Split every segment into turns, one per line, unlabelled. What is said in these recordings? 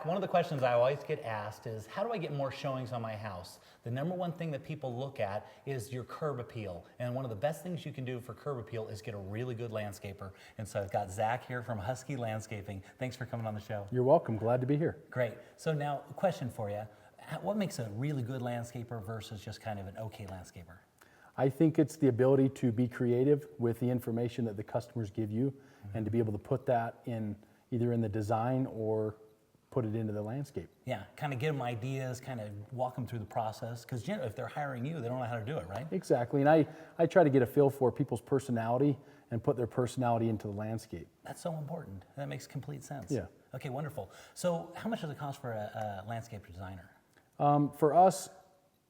one of the questions I always get asked is, how do I get more showings on my house? The number one thing that people look at is your curb appeal. And one of the best things you can do for curb appeal is get a really good landscaper. And so I've got Zach here from Husky Landscaping. Thanks for coming on the show.
You're welcome. Glad to be here.
Great. So now, a question for you. What makes a really good landscaper versus just kind of an okay landscaper?
I think it's the ability to be creative with the information that the customers give you and to be able to put that in either in the design or put it into the landscape.
Yeah, kind of give them ideas, kind of walk them through the process, because if they're hiring you, they don't know how to do it, right?
Exactly, and I try to get a feel for people's personality and put their personality into the landscape.
That's so important. That makes complete sense.
Yeah.
Okay, wonderful. So how much does it cost for a landscape designer?
For us,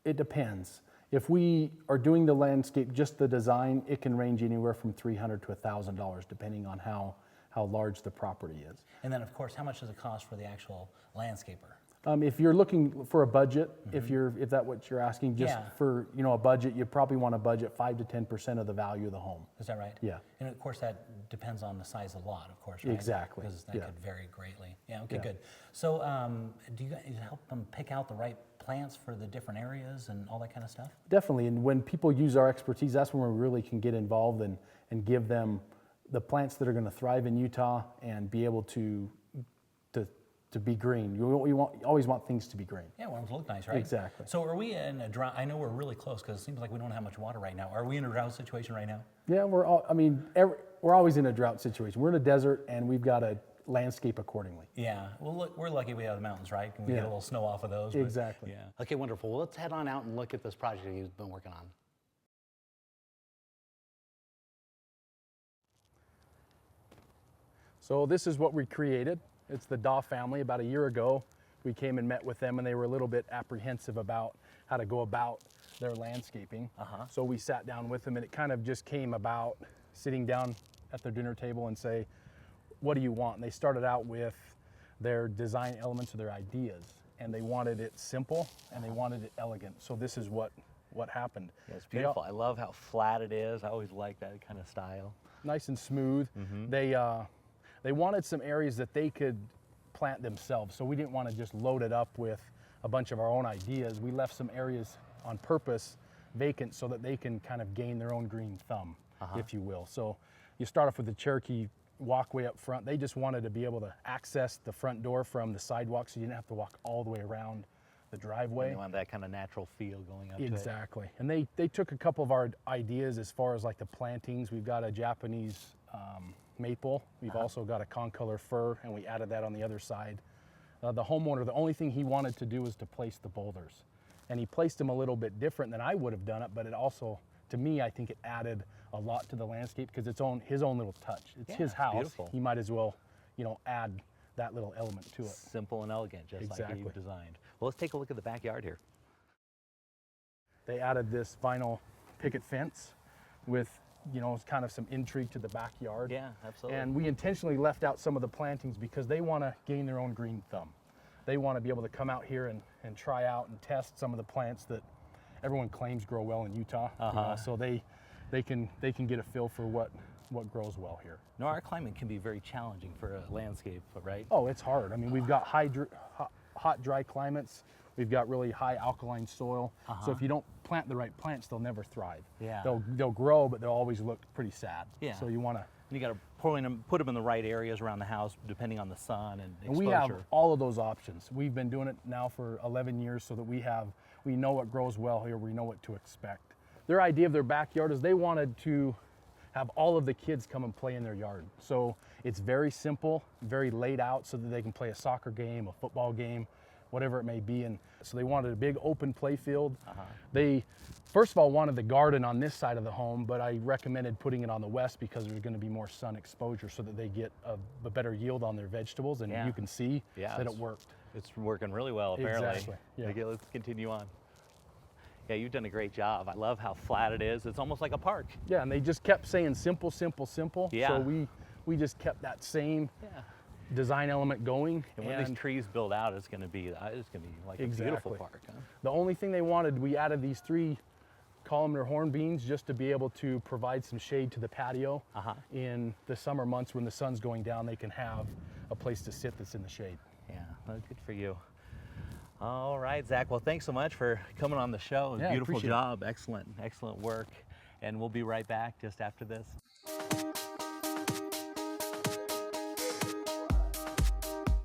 it depends. If we are doing the landscape, just the design, it can range anywhere from $300 to $1,000, depending on how large the property is.
And then, of course, how much does it cost for the actual landscaper?
If you're looking for a budget, if that's what you're asking, just for a budget, you probably want to budget 5 to 10% of the value of the home.
Is that right?
Yeah.
And of course, that depends on the size of the lot, of course, right?
Exactly.
Because that could vary greatly. Yeah. Okay. Good. So, do you guys help them pick out the right plants for the different areas and all that kind of stuff?
Definitely. And when people use our expertise, that's when we really can get involved and give them the plants that are going to thrive in Utah and be able to be green. You always want things to be green.
Yeah, want them to look nice, right?
Exactly.
So are we in a drought? I know we're really close because it seems like we don't have much water right now. Are we in a drought situation right now?
Yeah, we're always in a drought situation. We're in a desert and we've got to landscape accordingly.
Yeah, well, look, we're lucky we have the mountains, right? And we get a little snow off of those.
Exactly.
Yeah. Okay, wonderful. Well, let's head on out and look at this project you've been working on.
So this is what we created. It's the Deher family. About a year ago, we came and met with them and they were a little bit apprehensive about how to go about their landscaping. So we sat down with them and it kind of just came about sitting down at their dinner table and say, what do you want? And they started out with their design elements or their ideas, and they wanted it simple and they wanted it elegant. So this is what happened.
Yeah, it's beautiful. I love how flat it is. I always like that kind of style.
Nice and smooth. They wanted some areas that they could plant themselves, so we didn't want to just load it up with a bunch of our own ideas. We left some areas on purpose vacant so that they can kind of gain their own green thumb, if you will. So you start off with the Cherokee walkway up front. They just wanted to be able to access the front door from the sidewalk so you didn't have to walk all the way around the driveway.
And they want that kind of natural feel going up
Exactly. To it. And they took a couple of our ideas as far as like the plantings. We've got a Japanese maple. We've also got a concolor fir, and we added that on the other side. The homeowner, the only thing he wanted to do was to place the boulders. And he placed them a little bit different than I would have done it, but it also, to me, I think it added a lot to the landscape because it's his own little touch. It's his house.
Beautiful.
He might as well, add that little element to it.
Simple and elegant, just like you designed. Well, let's take a look at the backyard here.
They added this vinyl picket fence with kind of some intrigue to the backyard.
Yeah, absolutely.
And we intentionally left out some of the plantings because they want to gain their own green thumb. They want to be able to come out here and try out and test some of the plants that everyone claims grow well in Utah. So they can get a feel for what grows well here.
No, our climate can be very challenging for a landscape, right?
Oh, it's hard. I mean, we've got hot, dry climates. We've got really high alkaline soil. So if you don't plant the right plants, they'll never thrive.
Yeah.
They'll grow, but they'll always look pretty sad.
Yeah.
So you want to.
You got to put them in the right areas around the house, depending on the sun and exposure.
And we have all of those options. We've been doing it now for 11 years, so that we know what grows well here. We know what to expect. Their idea of their backyard is they wanted to have all of the kids come and play in their yard. So it's very simple, very laid out, so that they can play a soccer game, a football game, whatever it may be. And so they wanted a big open play field. They first of all wanted the garden on this side of the home, but I recommended putting it on the west because there's going to be more sun exposure so that they get a better yield on their vegetables. And you can see that it worked.
It's working really well, apparently.
Exactly. Yeah.
Okay, let's continue on. Yeah, you've done a great job. I love how flat it is. It's almost like a park.
Yeah, and they just kept saying simple, simple, simple.
Yeah.
So we just kept that same design element going.
And when these trees build out, it's going to be like a beautiful park. Huh?
The only thing they wanted, we added these 3 columnar horn beams just to be able to provide some shade to the patio. In the summer months when the sun's going down, they can have a place to sit that's in the shade.
Yeah, Good for you. All right, Zach. Well, thanks so much for coming on the show.
Yeah, I
Beautiful
appreciate it.
job. Excellent, excellent work. And we'll be right back just after this.